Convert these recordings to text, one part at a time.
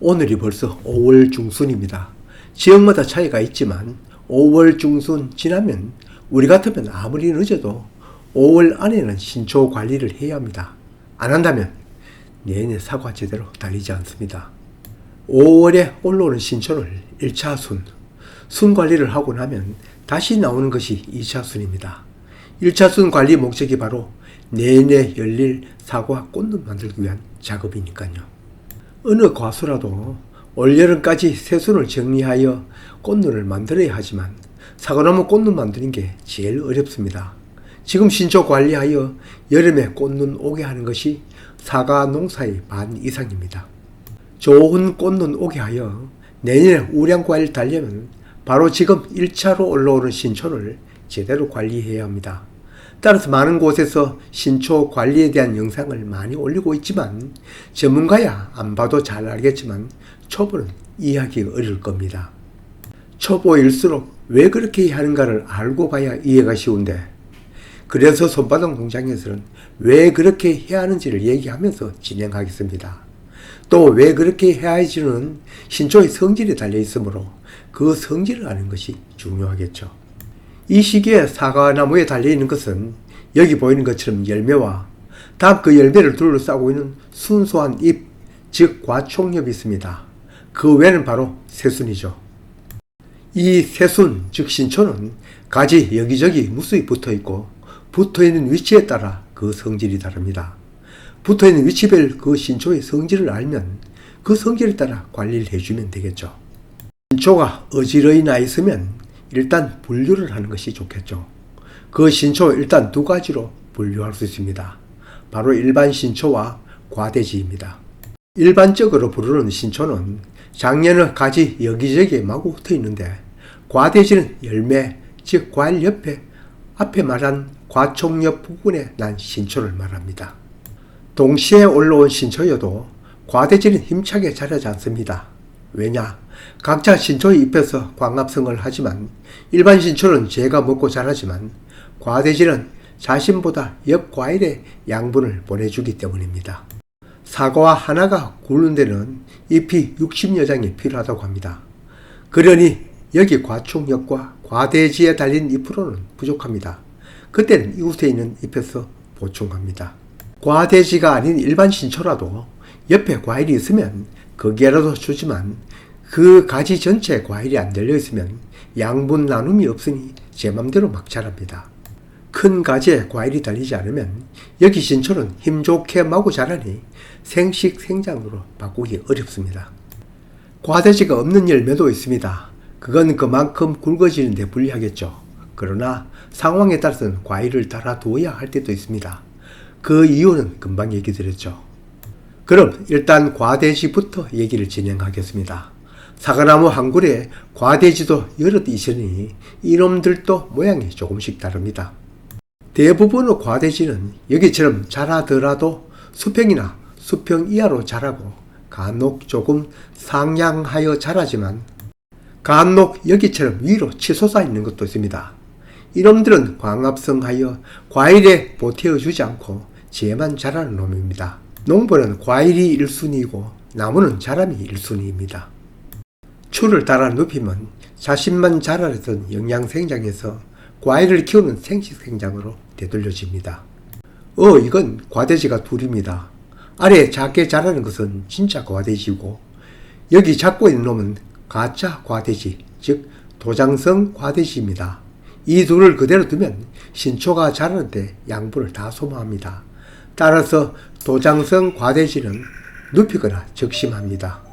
오늘이 벌써 5월 중순입니다. 지역마다 차이가 있지만 5월 중순 지나면 우리 같으면 아무리 늦어도 5월 안에는 신초 관리를 해야 합니다. 안 한다면 내내 사과 제대로 달리지 않습니다. 5월에 올라오는 신초를 1차 순 관리를 하고 나면 다시 나오는 것이 2차 순입니다. 1차 순 관리 목적이 바로 내내 열릴 사과 꽃눈 만들기 위한 작업이니까요. 어느 과수라도 올여름까지 새순을 정리하여 꽃눈을 만들어야 하지만 사과나무 꽃눈 만드는 게 제일 어렵습니다. 지금 신초 관리하여 여름에 꽃눈 오게 하는 것이 사과 농사의 반 이상입니다. 좋은 꽃눈 오게 하여 내년에 우량과일 달려면 바로 지금 1차로 올라오는 신초를 제대로 관리해야 합니다. 따라서 많은 곳에서 신초 관리에 대한 영상을 많이 올리고 있지만 전문가야 안 봐도 잘 알겠지만 초보는 이해하기가 어려울 겁니다. 초보일수록 왜 그렇게 하는가를 알고 봐야 이해가 쉬운데, 그래서 손바닥 농장에서는 왜 그렇게 해야 하는지를 얘기하면서 진행하겠습니다. 또 왜 그렇게 해야 할지는 신초의 성질에 달려 있으므로 그 성질을 아는 것이 중요하겠죠. 이 시기에 사과나무에 달려있는 것은 여기 보이는 것처럼 열매와 다음 그 열매를 둘러싸고 있는 순수한 잎, 즉 과촉엽이 있습니다. 그 외에는 바로 새순이죠. 이 새순, 즉 신초는 가지 여기저기 무수히 붙어있고 붙어있는 위치에 따라 그 성질이 다릅니다. 붙어있는 위치별 그 신초의 성질을 알면 그 성질에 따라 관리를 해주면 되겠죠. 신초가 어지러이 나 있으면 일단 분류를 하는 것이 좋겠죠. 그 신초 일단 두 가지로 분류할 수 있습니다. 바로 일반 신초와 과대지입니다. 일반적으로 부르는 신초는 작년의 가지 여기저기에 마구 붙어 있는데, 과대지는 열매, 즉 과일 옆에 앞에 말한 과촉엽 부분에 난 신초를 말합니다. 동시에 올라온 신초여도 과대지는 힘차게 자라지 않습니다. 왜냐? 각자 신초의 잎에서 광합성을 하지만 일반 신초는 제가 먹고 자라지만 과대지는 자신보다 옆 과일에 양분을 보내주기 때문입니다. 사과 하나가 굵는 데는 잎이 60여 장이 필요하다고 합니다. 그러니 여기 과촉엽과 과대지에 달린 잎으로는 부족합니다. 그때는 이웃에 있는 잎에서 보충합니다. 과대지가 아닌 일반 신초라도 옆에 과일이 있으면 거기에라도 주지만 그 가지 전체에 과일이 안 달려있으면 양분 나눔이 없으니 제 맘대로 막 자랍니다. 큰 가지에 과일이 달리지 않으면 여기 신초는 힘 좋게 마구 자라니 생식 생장으로 바꾸기 어렵습니다. 과대지가 없는 열매도 있습니다. 그건 그만큼 굵어지는 데 불리하겠죠. 그러나 상황에 따라서는 과일을 달아두어야 할 때도 있습니다. 그 이유는 금방 얘기 드렸죠. 그럼 일단 과대지부터 얘기를 진행하겠습니다. 사과나무 한 그루에 과대지도 여럿 있으니 이놈들도 모양이 조금씩 다릅니다. 대부분의 과대지는 여기처럼 자라더라도 수평이나 수평 이하로 자라고 간혹 조금 상향하여 자라지만 간혹 여기처럼 위로 치솟아 있는 것도 있습니다. 이놈들은 광합성하여 과일에 보태어주지 않고 재만 자라는 놈입니다. 농부는 과일이 1순위이고 나무는 자람이 1순위입니다. 추를 달아 눕히면 자신만 자라던 영양생장에서 과일을 키우는 생식생장으로 되돌려집니다. 이건 과대지가 둘입니다. 아래 작게 자라는 것은 진짜 과대지고 여기 잡고 있는 놈은 가짜 과대지, 즉 도장성 과대지입니다. 이 둘을 그대로 두면 신초가 자라는데 양분을 다 소모합니다. 따라서 도장성 과대지는 눕히거나 적심합니다.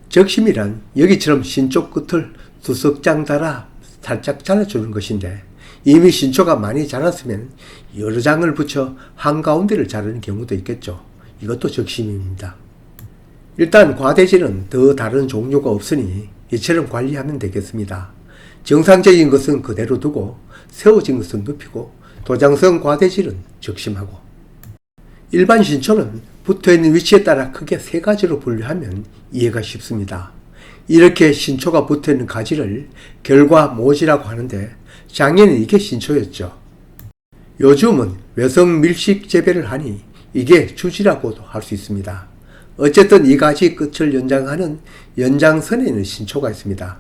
적심이란 여기처럼 신초 끝을 두석 장 달아 살짝 잘라주는 것인데, 이미 신초가 많이 자랐으면 여러 장을 붙여 한가운데를 자르는 경우도 있겠죠. 이것도 적심입니다. 일단 과대지는 더 다른 종류가 없으니 이처럼 관리하면 되겠습니다. 정상적인 것은 그대로 두고 세워진 것은 눕히고 도장성 과대지는 적심하고, 일반 신초는 붙어있는 위치에 따라 크게 세 가지로 분류하면 이해가 쉽습니다. 이렇게 신초가 붙어있는 가지를 결과모지라고 하는데 작년엔 이게 신초였죠. 요즘은 외성 밀식 재배를 하니 이게 주지라고도 할 수 있습니다. 어쨌든 이 가지 끝을 연장하는 연장선에는 신초가 있습니다.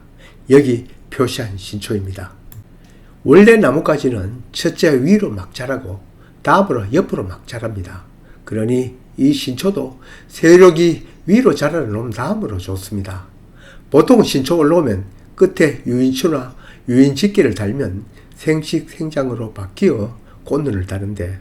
여기 표시한 신초입니다. 원래 나뭇가지는 첫째 위로 막 자라고 다음으로 옆으로 막 자랍니다. 그러니 이 신초도 세력이 위로 자라는 놈 다음으로 좋습니다. 보통 신초 올라오면 끝에 유인추나 유인집게를 달면 생식생장으로 바뀌어 꽃눈을 다는데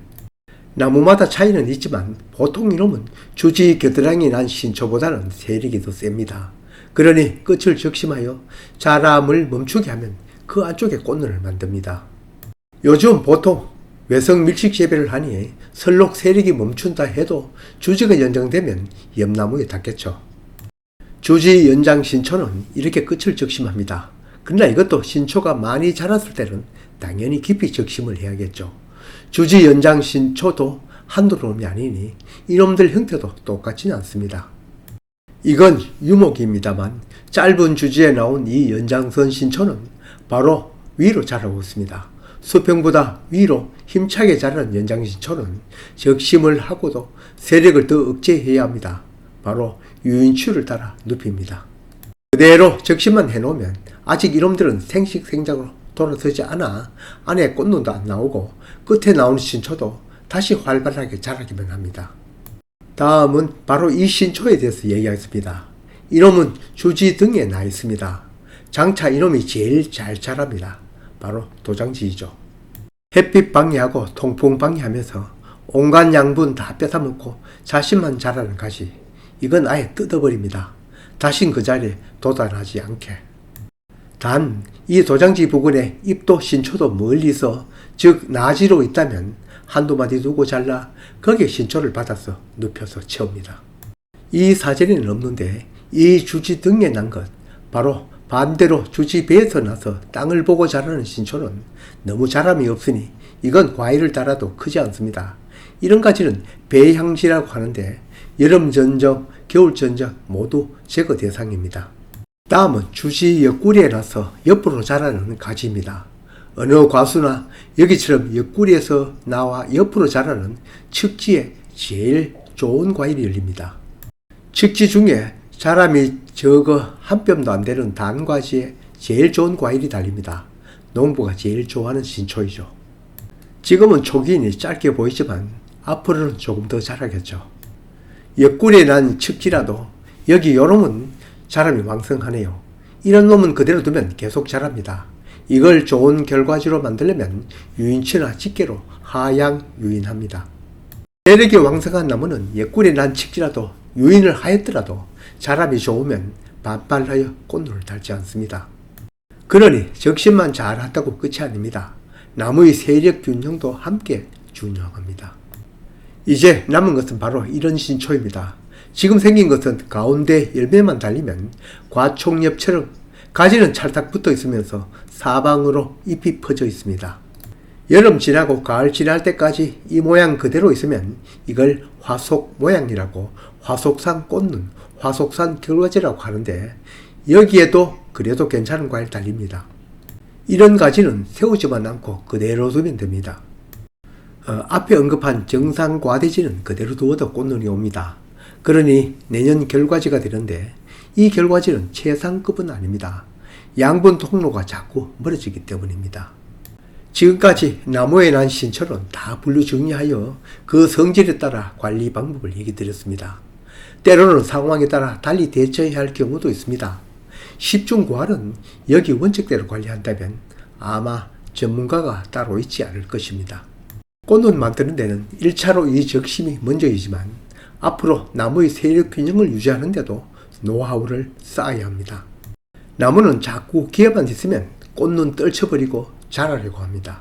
나무마다 차이는 있지만 보통 이놈은 주지 겨드랑이 난 신초보다는 세력이 더 셉니다. 그러니 끝을 적심하여 자람을 멈추게 하면 그 안쪽에 꽃눈을 만듭니다. 요즘 보통 외성 밀식 재배를 하니 설록 세력이 멈춘다 해도 주지가 연장되면 옆나무에 닿겠죠. 주지 연장 신초는 이렇게 끝을 적심합니다. 그러나 이것도 신초가 많이 자랐을 때는 당연히 깊이 적심을 해야겠죠. 주지 연장 신초도 한두 놈이 아니니 이놈들 형태도 똑같지는 않습니다. 이건 유목입니다만 짧은 주지에 나온 이 연장선 신초는 바로 위로 자라고 있습니다. 수평보다 위로 힘차게 자라는 연장신초는 적심을 하고도 세력을 더 억제해야 합니다. 바로 유인추를 따라 눕힙니다. 그대로 적심만 해놓으면 아직 이놈들은 생식생장으로 돌아서지 않아 안에 꽃눈도 안 나오고 끝에 나오는 신초도 다시 활발하게 자라기만 합니다. 다음은 바로 이 신초에 대해서 얘기하겠습니다. 이놈은 주지 등에 나 있습니다. 장차 이놈이 제일 잘 자랍니다. 바로 도장지이죠. 햇빛 방해하고 통풍 방해하면서 온갖 양분 다 뺏어먹고 자신만 자라는 가지. 이건 아예 뜯어버립니다. 다신 그 자리에 도달하지 않게. 단 이 도장지 부근에 잎도 신초도 멀리서 즉 나지로 있다면 한두 마디 두고 잘라 거기에 신초를 받아서 눕혀서 채웁니다. 이 사진에는 없는데 이 주지 등에 난 것 바로 반대로 주지 배에서 나서 땅을 보고 자라는 신초는 너무 자람이 없으니 이건 과일을 달아도 크지 않습니다. 이런 가지는 배향지라고 하는데 여름 전적, 겨울 전적 모두 제거 대상입니다. 다음은 주지 옆구리에 나서 옆으로 자라는 가지입니다. 어느 과수나 여기처럼 옆구리에서 나와 옆으로 자라는 측지에 제일 좋은 과일이 열립니다. 측지 중에 자람이 적어 한 뼘도 안 되는 단과지에 제일 좋은 과일이 달립니다. 농부가 제일 좋아하는 신초이죠. 지금은 초기이니 짧게 보이지만 앞으로는 조금 더 자라겠죠. 옆구리에 난 측지라도 여기 요놈은 자람이 왕성하네요. 이런 놈은 그대로 두면 계속 자랍니다. 이걸 좋은 결과지로 만들려면 유인치나 집게로 하향 유인합니다. 세력이 왕성한 나무는 옆구리에 난 측지라도 유인을 하였더라도 자람이 좋으면 반발하여 꽃눈을 달지 않습니다. 그러니 적심만 잘한다고 끝이 아닙니다. 나무의 세력 균형도 함께 중요합니다. 이제 남은 것은 바로 이런 신초입니다. 지금 생긴 것은 가운데 열매만 달리면 과총엽처럼 가지는 찰딱 붙어 있으면서 사방으로 잎이 퍼져 있습니다. 여름 지나고 가을 지날 때까지 이 모양 그대로 있으면 이걸 화속 모양이라고 화속산 꽃눈, 화속산 결과지라고 하는데 여기에도 그래도 괜찮은 과일 달립니다. 이런 가지는 세우지만 않고 그대로 두면 됩니다. 앞에 언급한 정상과대지는 그대로 두어도 꽃눈이 옵니다. 그러니 내년 결과지가 되는데 이 결과지는 최상급은 아닙니다. 양분 통로가 자꾸 멀어지기 때문입니다. 지금까지 나무에 난 신초는 다 분류 정리하여 그 성질에 따라 관리 방법을 얘기 드렸습니다. 때로는 상황에 따라 달리 대처해야 할 경우도 있습니다. 10중 고할은 여기 원칙대로 관리한다면 아마 전문가가 따로 있지 않을 것입니다. 꽃눈 만드는 데는 1차로 이 적심이 먼저이지만 앞으로 나무의 세력 균형을 유지하는 데도 노하우를 쌓아야 합니다. 나무는 자꾸 기회만 있으면 꽃눈 떨쳐버리고 자라려고 합니다.